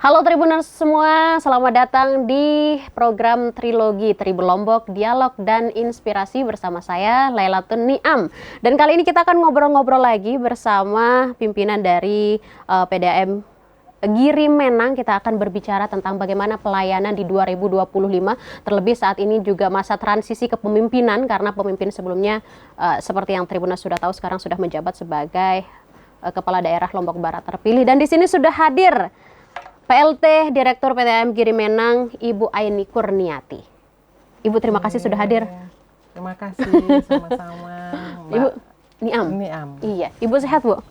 Halo Tribuners semua, selamat datang di program Trilogi Tribun Lombok, Dialog dan Inspirasi bersama saya, Lailatun Niam. Dan kali ini kita akan ngobrol-ngobrol lagi bersama pimpinan dari PDAM Giri Menang. Kita akan berbicara tentang bagaimana pelayanan di 2025, terlebih saat ini juga masa transisi kepemimpinan, karena pemimpin sebelumnya seperti yang Tribuners sudah tahu sekarang sudah menjabat sebagai Kepala Daerah Lombok Barat terpilih. Dan di sini sudah hadir PLT Direktur PDAM Giri Menang, Ibu Aini Kurniati. Ibu, terima kasih sudah hadir. Terima kasih, sama-sama. Ibu Niam. Iya, Ibu sehat, Bu?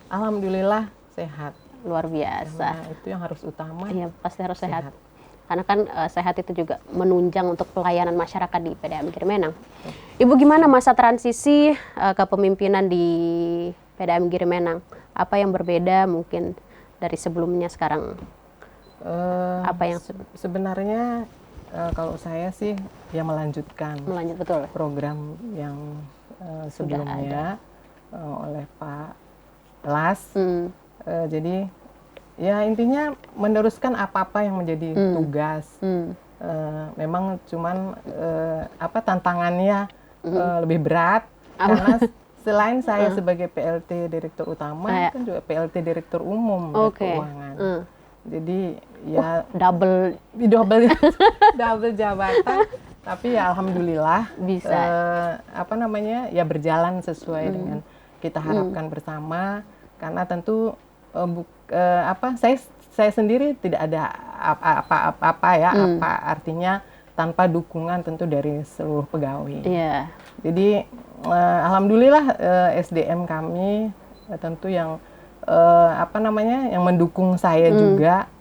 Alhamdulillah sehat. Luar biasa. Karena itu yang harus utama. Iya, pasti harus sehat. Karena kan sehat itu juga menunjang untuk pelayanan masyarakat di PDAM Giri Menang. Ibu, gimana masa transisi kepemimpinan di PDAM Giri Menang? Apa yang berbeda mungkin dari sebelumnya sekarang? Apa yang sebenarnya kalau saya sih ya melanjut betul program yang sebelumnya oleh Pak Las. Jadi ya intinya meneruskan apa-apa yang menjadi tugas. Memang cuman tantangannya lebih berat karena selain saya sebagai PLT Direktur Utama, kan juga PLT Direktur Umum Keuangan. Jadi ya double jabatan, tapi ya alhamdulillah bisa ya berjalan sesuai dengan kita harapkan bersama. Karena tentu saya sendiri tidak ada apa artinya tanpa dukungan tentu dari seluruh pegawai. Jadi alhamdulillah SDM kami tentu yang yang mendukung saya juga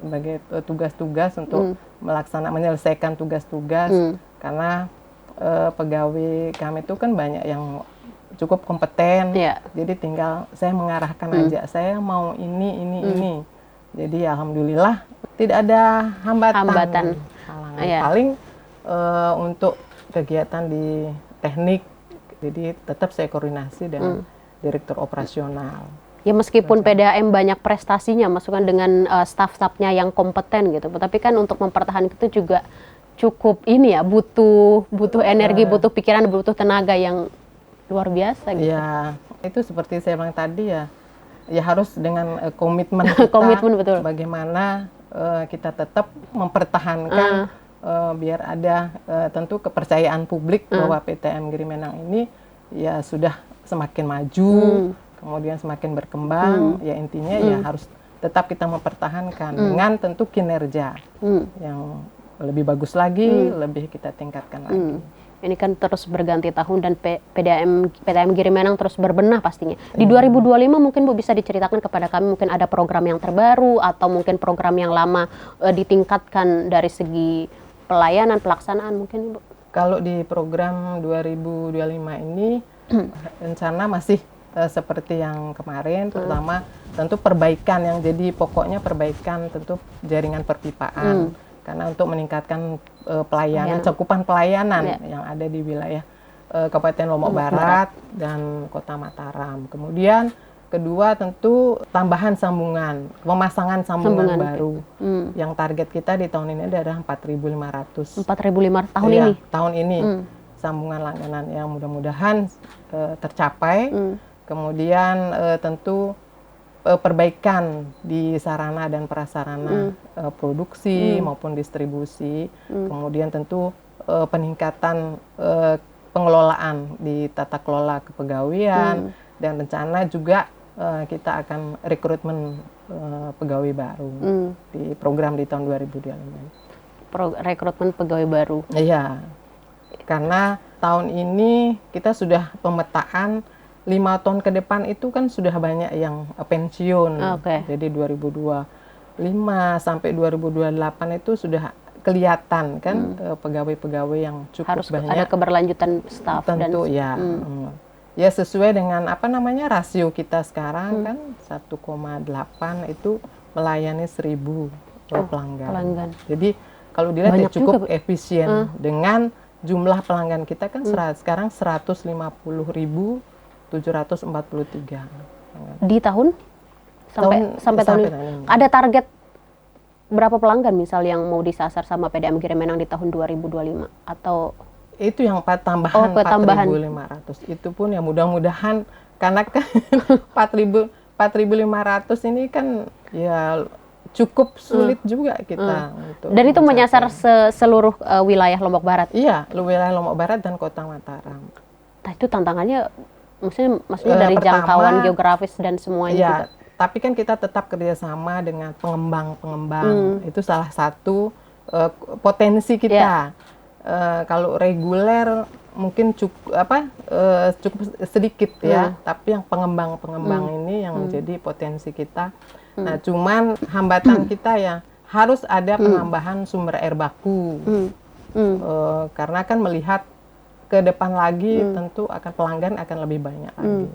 sebagai tugas-tugas untuk menyelesaikan tugas-tugas. Karena pegawai kami itu kan banyak yang cukup kompeten. Jadi tinggal saya mengarahkan aja, saya mau ini. Jadi alhamdulillah tidak ada hambatan. Halangan. Paling untuk kegiatan di teknik, jadi tetap saya koordinasi dengan direktur operasional. Ya meskipun PDAM banyak prestasinya, masukan dengan staf-stafnya yang kompeten gitu, tapi kan untuk mempertahankan itu juga cukup butuh energi, butuh pikiran, butuh tenaga yang luar biasa gitu. Ya, itu seperti saya bilang tadi ya harus dengan komitmen kita. Komitmen, betul. Bagaimana kita tetap mempertahankan biar ada tentu kepercayaan publik bahwa PDAM Giri Menang ini ya sudah semakin maju, kemudian semakin berkembang. Ya intinya ya harus tetap kita mempertahankan dengan tentu kinerja yang lebih bagus lagi, lebih kita tingkatkan lagi. Ini kan terus berganti tahun dan PDAM Giri Menang terus berbenah pastinya. Di 2025 mungkin Bu bisa diceritakan kepada kami, mungkin ada program yang terbaru atau mungkin program yang lama ditingkatkan dari segi pelayanan, pelaksanaan mungkin, Bu? Kalau di program 2025 ini rencana masih seperti yang kemarin, terutama tentu perbaikan yang jadi pokoknya perbaikan tentu jaringan perpipaan. Karena untuk meningkatkan pelayanan, cakupan pelayanan yang ada di wilayah Kabupaten Lombok Barat dan Kota Mataram. Kemudian kedua tentu tambahan sambungan, pemasangan sambungan baru. Yang target kita di tahun ini adalah 4.500. 4.500 tahun ini? Tahun ini. Sambungan langganan yang mudah-mudahan tercapai. Kemudian tentu perbaikan di sarana dan prasarana produksi maupun distribusi. Kemudian tentu peningkatan pengelolaan di tata kelola kepegawaian, dan rencana juga kita akan rekrutmen pegawai baru di program di tahun 2025. Rekrutmen pegawai baru? Iya, karena tahun ini kita sudah pemetaan 5 tahun ke depan itu kan sudah banyak yang pensiun. Jadi 2025 sampai 2028 itu sudah kelihatan kan pegawai-pegawai yang cukup harus banyak. Ada keberlanjutan staf. Tentu ya sesuai dengan rasio kita sekarang kan 1,8 itu melayani 1.000 pelanggan. Jadi kalau dilihat ya cukup efisien dengan jumlah pelanggan kita kan sekarang 150.743. Di tahun sampai tahun ini. Ada target berapa pelanggan misal yang mau disasar sama PDAM Giri Menang di tahun 2025 atau itu yang tambahan tambahan 4.500 itu pun ya mudah-mudahan karena kan 4.500 ini kan ya cukup sulit juga kita untuk dan itu menyasar mencapai. seluruh wilayah Lombok Barat. Iya, wilayah Lombok Barat dan Kota Mataram. Nah, itu tantangannya maksudnya dari Pertama, jangkauan geografis dan semuanya ya, juga. tapi kan kita tetap kerjasama dengan pengembang-pengembang. Itu salah satu potensi kita. Kalau reguler mungkin cukup sedikit ya, tapi yang pengembang-pengembang ini yang menjadi potensi kita. Nah, cuman hambatan kita ya harus ada penambahan sumber air baku. Karena kan melihat ke depan lagi tentu pelanggan akan lebih banyak lagi.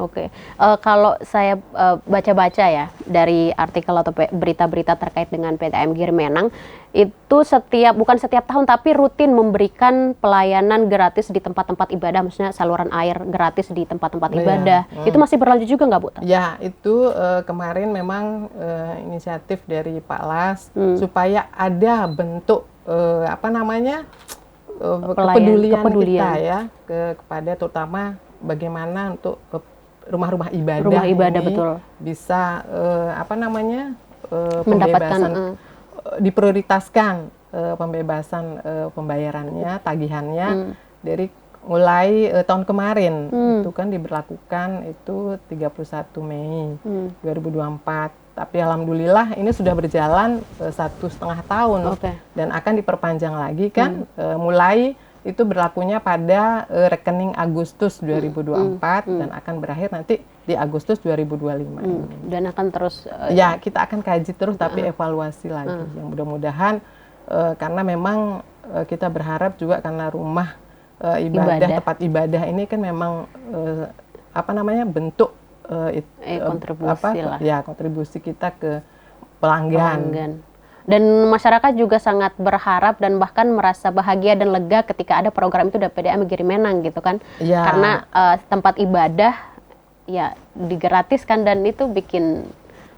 Oke. Kalau saya baca-baca ya dari artikel atau berita-berita terkait dengan PDAM Giri Menang, itu bukan setiap tahun tapi rutin memberikan pelayanan gratis di tempat-tempat ibadah, maksudnya saluran air gratis di tempat-tempat ibadah. Itu masih berlanjut juga nggak, Bu? Ya, itu kemarin memang inisiatif dari Pak Las supaya ada bentuk kepedulian kita ya kepada terutama bagaimana untuk rumah-rumah ibadah ini betul. bisa Mendapatkan diprioritaskan pembebasan pembayarannya, tagihannya dari mulai tahun kemarin itu kan diberlakukan itu 31 Mei 2024. Tapi alhamdulillah ini sudah berjalan 1,5 tahun dan akan diperpanjang lagi kan mulai itu berlakunya pada rekening Agustus 2024 dan akan berakhir nanti di Agustus 2025. Dan akan terus ya kita akan kaji terus tapi evaluasi lagi. Yang mudah-mudahan karena memang kita berharap juga karena rumah ibadah, tempat ibadah ini kan memang bentuk kontribusi kita ke pelanggan. Dan masyarakat juga sangat berharap dan bahkan merasa bahagia dan lega ketika ada program itu dari PDAM Giri Menang gitu kan. Ya. Karena tempat ibadah ya digratiskan dan itu bikin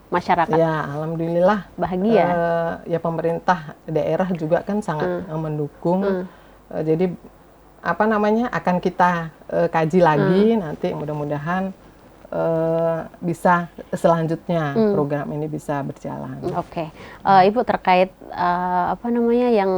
masyarakat alhamdulillah bahagia. Ya pemerintah daerah juga kan sangat mendukung. Jadi akan kita kaji lagi nanti mudah-mudahan bisa selanjutnya program ini bisa berjalan. Oke. Ibu terkait yang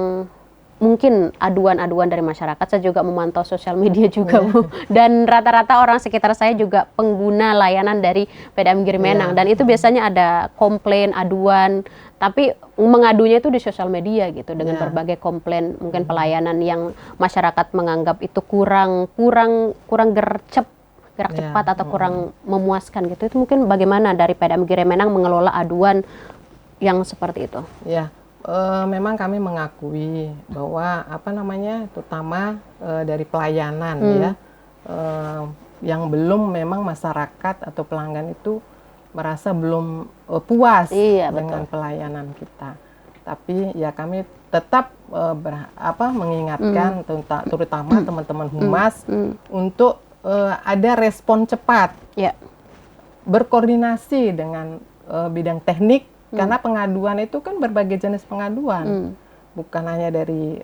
mungkin aduan-aduan dari masyarakat, saya juga memantau sosial media juga, Bu. Dan rata-rata orang sekitar saya juga pengguna layanan dari PDAM Giri Menang dan itu biasanya ada komplain, aduan, tapi mengadunya itu di sosial media gitu dengan berbagai komplain, mungkin pelayanan yang masyarakat menganggap itu kurang gerak cepat atau kurang memuaskan gitu. Itu mungkin bagaimana dari PDAM Giri Menang mengelola aduan yang seperti itu? Ya, memang kami mengakui bahwa terutama dari pelayanan yang belum memang masyarakat atau pelanggan itu merasa belum puas dengan pelayanan kita. Tapi ya kami tetap mengingatkan terutama teman-teman humas untuk ada respon cepat, berkoordinasi dengan bidang teknik, karena pengaduan itu kan berbagai jenis pengaduan, bukan hanya dari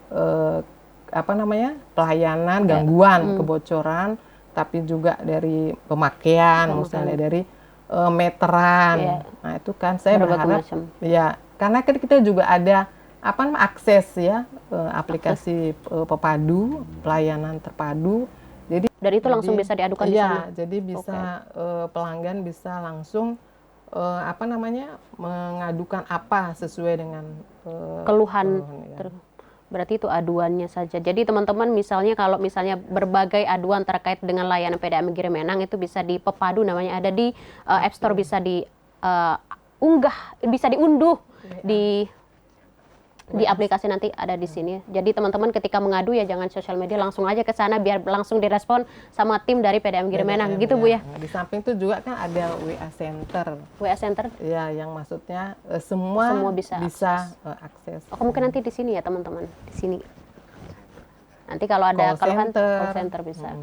pelayanan, gangguan, kebocoran, tapi juga dari pemakaian, misalnya dari meteran. Nah itu kan saya berharap, karena kan kita juga ada akses aplikasi Pepadu, pelayanan terpadu. Dan itu langsung bisa diadukan di sana? Jadi bisa pelanggan bisa langsung mengadukan apa sesuai dengan keluhan. Berarti itu aduannya saja. Jadi teman-teman kalau misalnya berbagai aduan terkait dengan layanan PDAM Giri Menang itu bisa di Pepadu namanya, ada di App Store, bisa diunduh di aplikasi nanti ada di sini. Jadi teman-teman ketika mengadu ya jangan sosial media, langsung aja ke sana biar langsung direspon sama tim dari PDAM Giri Menang gitu, Bu ya. Di samping itu juga kan ada WA Center. WA Center? Ya, yang maksudnya semua bisa akses. Mungkin nanti di sini ya teman-teman, di sini. Nanti kalau ada keluhan call center bisa.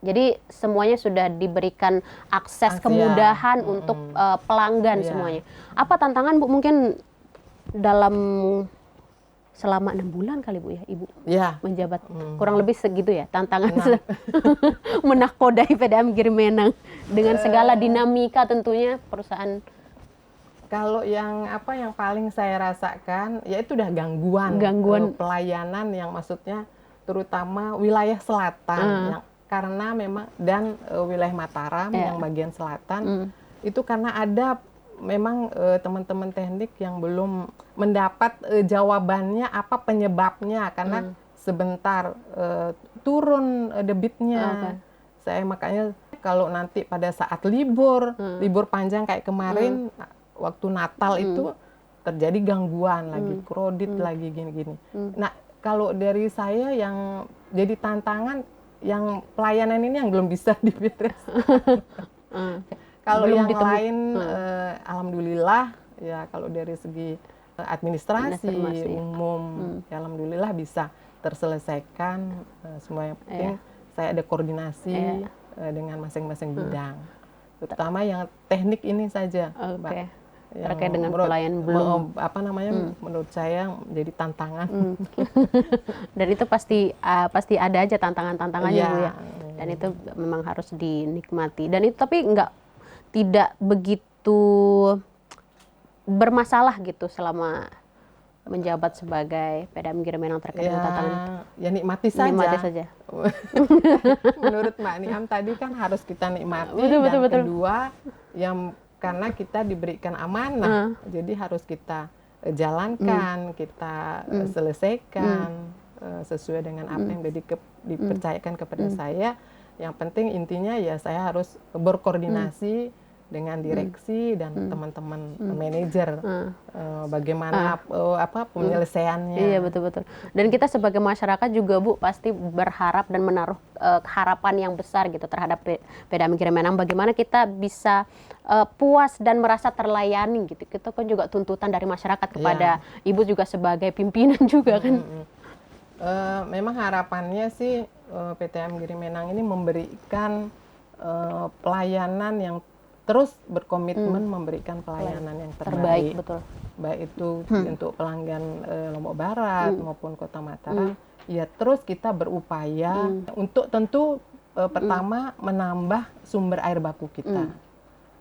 Jadi semuanya sudah diberikan akses kemudahan untuk pelanggan semuanya. Apa tantangan Bu mungkin dalam selama 6 bulan kali Bu ya Ibu menjabat, kurang lebih segitu ya tantangan menakodai PDAM Girimenang dengan segala dinamika tentunya perusahaan. Kalau yang paling saya rasakan yaitu udah gangguan pelayanan yang maksudnya terutama wilayah selatan yang karena memang dan wilayah Mataram yang bagian selatan itu karena ada memang teman-teman teknik yang belum mendapat jawabannya apa penyebabnya karena sebentar turun debitnya. Saya makanya kalau nanti pada saat libur panjang kayak kemarin waktu Natal itu terjadi gangguan lagi, kredit lagi gini-gini. Nah, kalau dari saya yang jadi tantangan yang pelayanan ini yang belum bisa dibereskan. Kalau yang lain alhamdulillah ya kalau dari segi administrasi umum ya alhamdulillah bisa terselesaikan semua. Yang penting saya ada koordinasi dengan masing-masing bidang. Terutama yang teknik ini saja, Mbak. Terkait dengan pelayanan belum menurut saya jadi tantangan. Dan itu pasti ada aja tantangannya Bu ya. Dan itu memang harus dinikmati. Dan itu tapi tidak begitu bermasalah gitu selama menjabat sebagai PDAM Girimenang terkait dengan tantangan itu. Ya nikmati saja. Nikmati saja. Menurut Mbak Niam tadi kan harus kita nikmati. Betul. Kedua yang karena kita diberikan amanah, jadi harus kita jalankan, kita selesaikan sesuai dengan apa yang dipercayakan kepada saya. Yang penting intinya ya saya harus berkoordinasi dengan direksi dan teman-teman manajer bagaimana penyelesaiannya. Iya betul. Dan kita sebagai masyarakat juga Bu pasti berharap dan menaruh harapan yang besar gitu terhadap PDAM Girimenang. Bagaimana kita bisa puas dan merasa terlayani gitu. Itu kan juga tuntutan dari masyarakat kepada Ibu juga sebagai pimpinan juga kan. Memang harapannya sih PDAM Girimenang ini memberikan pelayanan yang terus berkomitmen memberikan pelayanan yang terbaik. Betul. Baik itu untuk pelanggan Lombok Barat maupun Kota Mataram. Ya terus kita berupaya untuk tentu pertama menambah sumber air baku kita.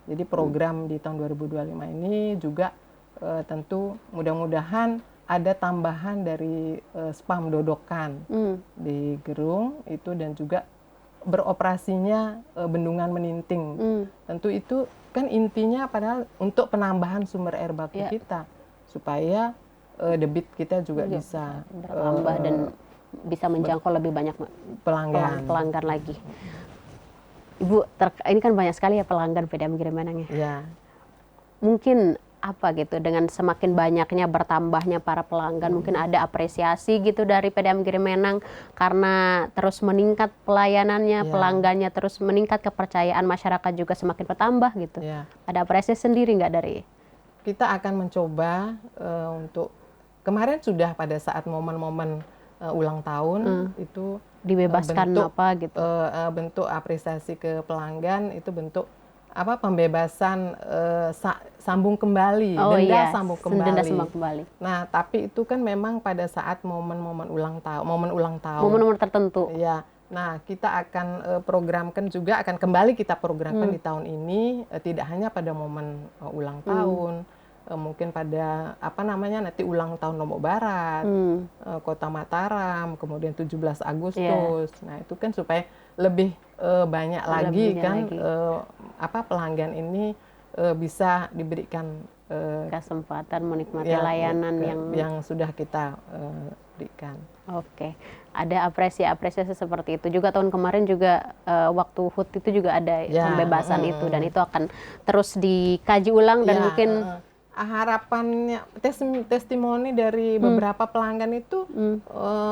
Jadi program di tahun 2025 ini juga tentu mudah-mudahan ada tambahan dari spam dodokan di Gerung itu dan juga beroperasinya bendungan Meninting. Tentu itu kan intinya padahal untuk penambahan sumber air baku kita supaya debit kita juga bisa bertambah dan bisa menjangkau lebih banyak pelanggan lagi. Ibu, ini kan banyak sekali ya pelanggan PDAM Girimenang ya. Mungkin apa gitu dengan semakin banyaknya bertambahnya para pelanggan mungkin ada apresiasi gitu dari PDAM Girimenang karena terus meningkat pelayanannya, pelanggannya terus meningkat, kepercayaan masyarakat juga semakin bertambah gitu. Ada apresiasi sendiri nggak dari? Kita akan mencoba untuk kemarin sudah pada saat momen-momen ulang tahun itu dibebaskan bentuk apresiasi ke pelanggan itu bentuk pembebasan sambung kembali, denda sambung kembali. Nah, tapi itu kan memang pada saat momen-momen ulang tahun, momen-momen tertentu. Ya. Nah, kita akan programkan juga akan kembali kita programkan di tahun ini tidak hanya pada momen ulang tahun, mungkin pada nanti ulang tahun Lombok Barat, Kota Mataram, kemudian 17 Agustus. Nah, itu kan supaya lebih banyak lagi pelanggan ini bisa diberikan kesempatan menikmati layanan yang sudah kita berikan. Oke, ada apresiasi seperti itu juga tahun kemarin juga waktu HUT itu juga ada pembebasan itu dan itu akan terus dikaji ulang dan mungkin harapannya testimoni dari beberapa pelanggan itu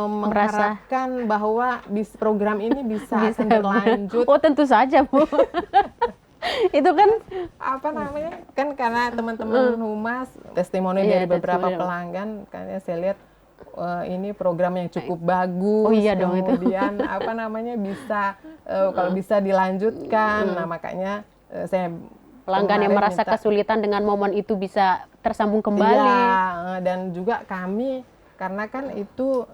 mengharapkan bahwa program ini bisa akan berlanjut. Oh tentu saja Bu. Itu kan kan karena teman-teman humas testimoni dari beberapa pelanggan, karena saya lihat ini program yang cukup bagus. Oh iya dong itu. Kemudian apa namanya bisa kalau bisa dilanjutkan. Nah makanya saya pelanggan yang kemarin merasa minta, kesulitan dengan momen itu bisa tersambung iya, kembali. dan juga kami karena kan itu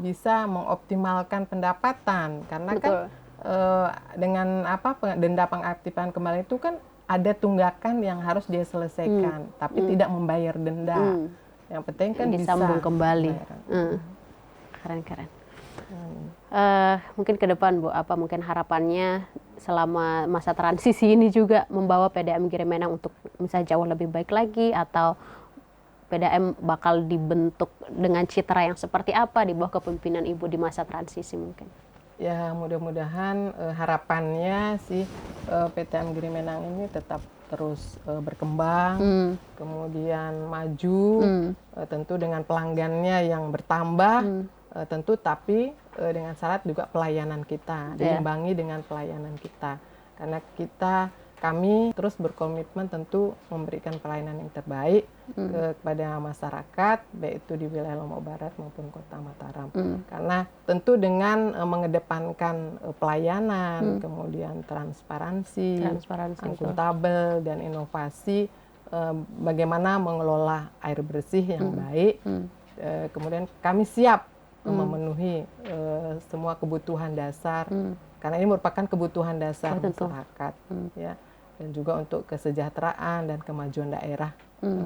bisa mengoptimalkan pendapatan karena kan Betul. dengan denda pengaktifan kembali itu kan ada tunggakan yang harus dia selesaikan, tapi tidak membayar denda. Yang penting kan Disambung bisa kembali. pembayaran. Keren-keren. Mungkin ke depan Bu, apa mungkin harapannya selama masa transisi ini juga membawa PDAM Giri Menang untuk misalnya jauh lebih baik lagi, atau PDAM bakal dibentuk dengan citra yang seperti apa di bawah kepemimpinan Ibu di masa transisi mungkin? Ya mudah-mudahan harapannya sih PTM Giri Menang ini tetap terus berkembang, kemudian maju, tentu dengan pelanggannya yang bertambah, tentu tapi dengan syarat juga pelayanan kita, diimbangi dengan pelayanan kita. Karena kami terus berkomitmen tentu memberikan pelayanan yang terbaik kepada masyarakat, baik itu di wilayah Lombok Barat maupun Kota Mataram. Karena tentu dengan mengedepankan pelayanan, kemudian transparansi, akuntabel, dan inovasi, bagaimana mengelola air bersih yang baik, kemudian kami siap memenuhi semua kebutuhan dasar, karena ini merupakan kebutuhan dasar masyarakat, ya, dan juga untuk kesejahteraan dan kemajuan daerah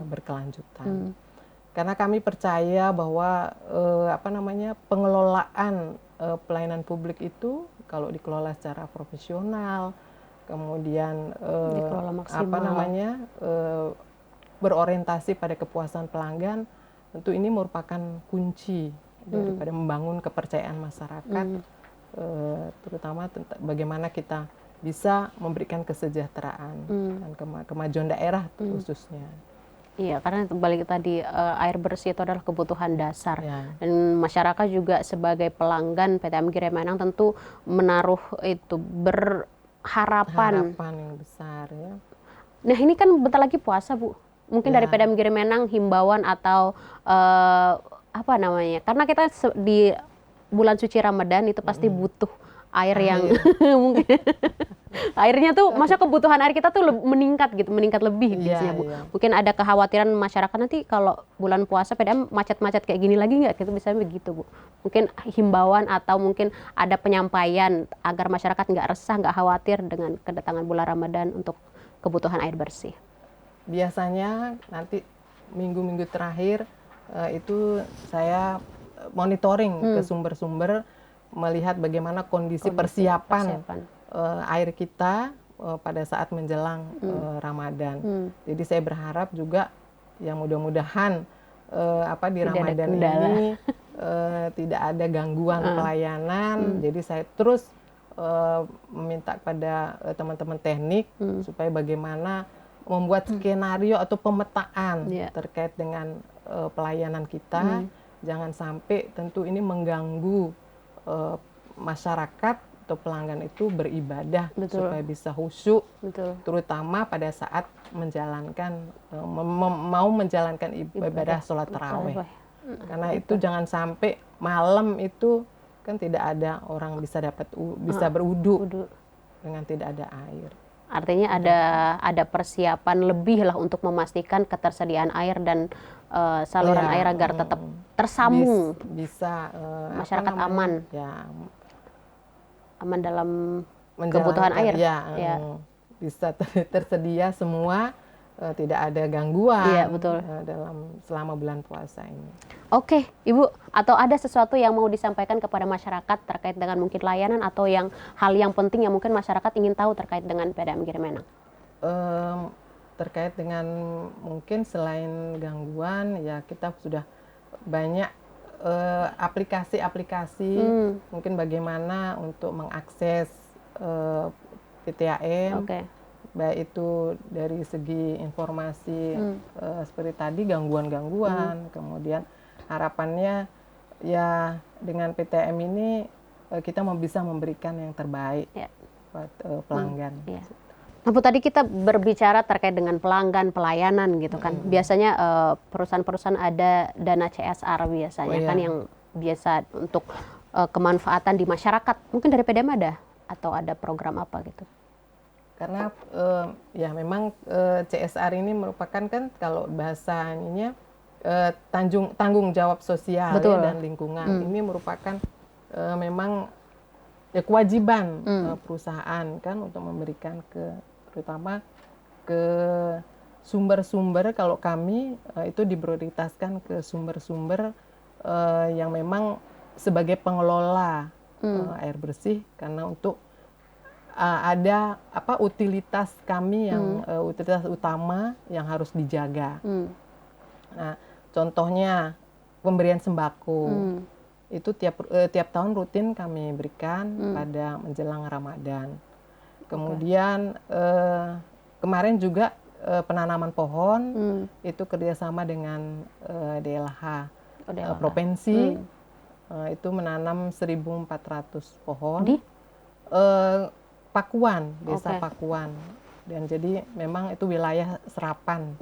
berkelanjutan. Karena kami percaya bahwa pengelolaan pelayanan publik itu kalau dikelola secara profesional, kemudian berorientasi pada kepuasan pelanggan, tentu ini merupakan kunci daripada membangun kepercayaan masyarakat, terutama bagaimana kita bisa memberikan kesejahteraan dan kemajuan daerah khususnya. Iya, karena balik tadi air bersih itu adalah kebutuhan dasar, dan masyarakat juga sebagai pelanggan PTM Giri Menang tentu menaruh itu harapan yang besar, ya. Nah ini kan bentar lagi puasa Bu, mungkin dari PTM Giri Menang himbauan atau apa namanya, karena kita di bulan suci Ramadan itu pasti butuh air yang mungkin airnya tuh, masa kebutuhan air kita tuh meningkat lebih biasanya Bu. Mungkin ada kekhawatiran masyarakat nanti kalau bulan puasa PDAM macet-macet kayak gini lagi nggak? Gitu misalnya begitu Bu. Mungkin himbauan atau mungkin ada penyampaian agar masyarakat nggak resah, nggak khawatir dengan kedatangan bulan Ramadan untuk kebutuhan air bersih. Biasanya nanti minggu-minggu terakhir itu saya monitoring ke sumber-sumber, melihat bagaimana kondisi persiapan air kita pada saat menjelang Ramadan. Jadi saya berharap juga yang mudah-mudahan di Ramadan ini tidak ada gangguan pelayanan. Jadi saya terus meminta kepada teman-teman teknik supaya bagaimana membuat skenario atau pemetaan terkait dengan pelayanan kita. Jangan sampai tentu ini mengganggu masyarakat atau pelanggan itu beribadah. Supaya bisa khusyuk, terutama pada saat menjalankan mau menjalankan ibadah sholat tarawih. Karena itu jangan sampai malam itu kan tidak ada orang bisa berwudu dengan tidak ada air. Artinya ada persiapan lebih lah untuk memastikan ketersediaan air dan saluran air agar tetap tersambung, bisa masyarakat aman, aman dalam kebutuhan air, bisa tersedia semua, tidak ada gangguan selama bulan puasa ini. Oke, Ibu, atau ada sesuatu yang mau disampaikan kepada masyarakat terkait dengan mungkin layanan atau hal yang penting yang mungkin masyarakat ingin tahu terkait dengan PDAM Giri Menang? Terkait dengan mungkin selain gangguan, ya kita sudah banyak aplikasi-aplikasi, mungkin bagaimana untuk mengakses PTAM, baik itu dari segi informasi seperti tadi gangguan-gangguan, kemudian harapannya ya dengan PTAM ini kita bisa memberikan yang terbaik buat pelanggan. Bu, tadi kita berbicara terkait dengan pelanggan, pelayanan gitu kan. Biasanya perusahaan-perusahaan ada dana CSR biasanya kan yang biasa untuk kemanfaatan di masyarakat. Mungkin dari PDM ada atau ada program apa gitu? Karena ya memang CSR ini merupakan kan kalau bahasanya tanggung jawab sosial ya, dan lingkungan. Ini merupakan memang ya kewajiban perusahaan kan untuk memberikan terutama ke sumber-sumber. Kalau kami itu diprioritaskan ke sumber-sumber yang memang sebagai pengelola air bersih, karena untuk ada utilitas kami yang utilitas utama yang harus dijaga. Nah, contohnya pemberian sembako. Itu tiap tahun rutin kami berikan pada menjelang Ramadan. Kemudian kemarin juga penanaman pohon itu kerjasama dengan DLH provinsi. Itu menanam 1.400 pohon di Pakuan, desa Pakuan. Dan jadi memang itu wilayah serapan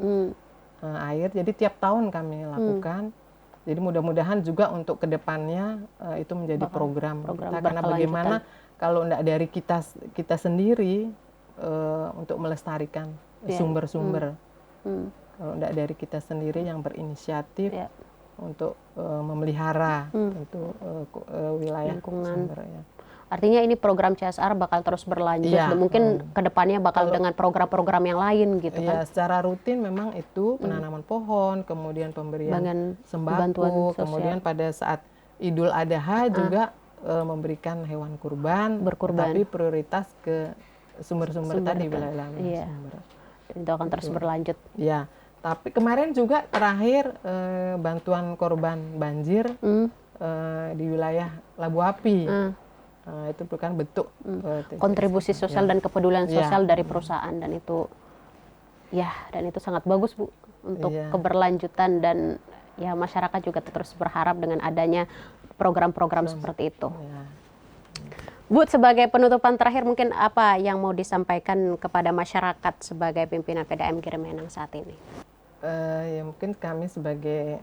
air. Jadi tiap tahun kami lakukan. Jadi mudah-mudahan juga untuk kedepannya itu menjadi program kita, karena bagaimana kalau tidak dari kita sendiri untuk melestarikan sumber-sumber, kalau tidak dari kita sendiri yang berinisiatif untuk memelihara tentu wilayah lingkungan. sumber, ya. Artinya ini program CSR bakal terus berlanjut, dan mungkin kedepannya bakal dengan program-program yang lain gitu kan? Secara rutin memang itu penanaman pohon, kemudian pemberian sembako, kemudian pada saat Idul Adha juga memberikan hewan kurban, tapi prioritas ke sumber-sumber tadi, wilayah sumber. Itu akan terus berlanjut. Ya, tapi kemarin juga terakhir bantuan korban banjir di wilayah Labu Api. Itu bukan bentuk kontribusi sosial dan kepedulian sosial dari perusahaan, dan itu sangat bagus, Bu, untuk keberlanjutan, dan ya masyarakat juga terus berharap dengan adanya program-program seperti itu. Bu, sebagai penutupan terakhir mungkin apa yang mau disampaikan kepada masyarakat sebagai pimpinan PDAM Girimenang saat ini? Ya mungkin kami sebagai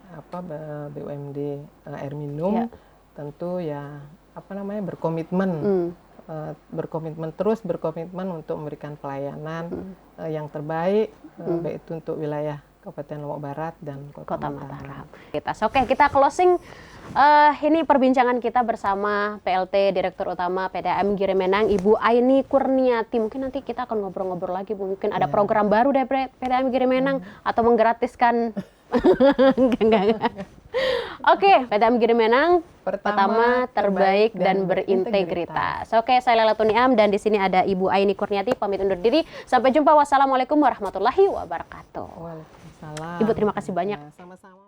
BUMD air minum tentu ya berkomitmen berkomitmen untuk memberikan pelayanan yang terbaik, baik itu untuk wilayah Kabupaten Lombok Barat dan Kota Mataram. Oke, kita closing ini perbincangan kita bersama PLT Direktur Utama PDAM Girimenang, Ibu Aini Kurniati. Mungkin nanti kita akan ngobrol-ngobrol lagi, mungkin ada program baru dari PDAM Girimenang atau menggratiskan. Oke, PDAM Girimenang pertama, terbaik dan berintegritas. Oke, saya Lailatul Niam dan di sini ada Ibu Aini Kurniati, pamit undur diri. Sampai jumpa. Wassalamualaikum warahmatullahi wabarakatuh. Waalaikumsalam. Ibu, terima kasih banyak. Sama-sama.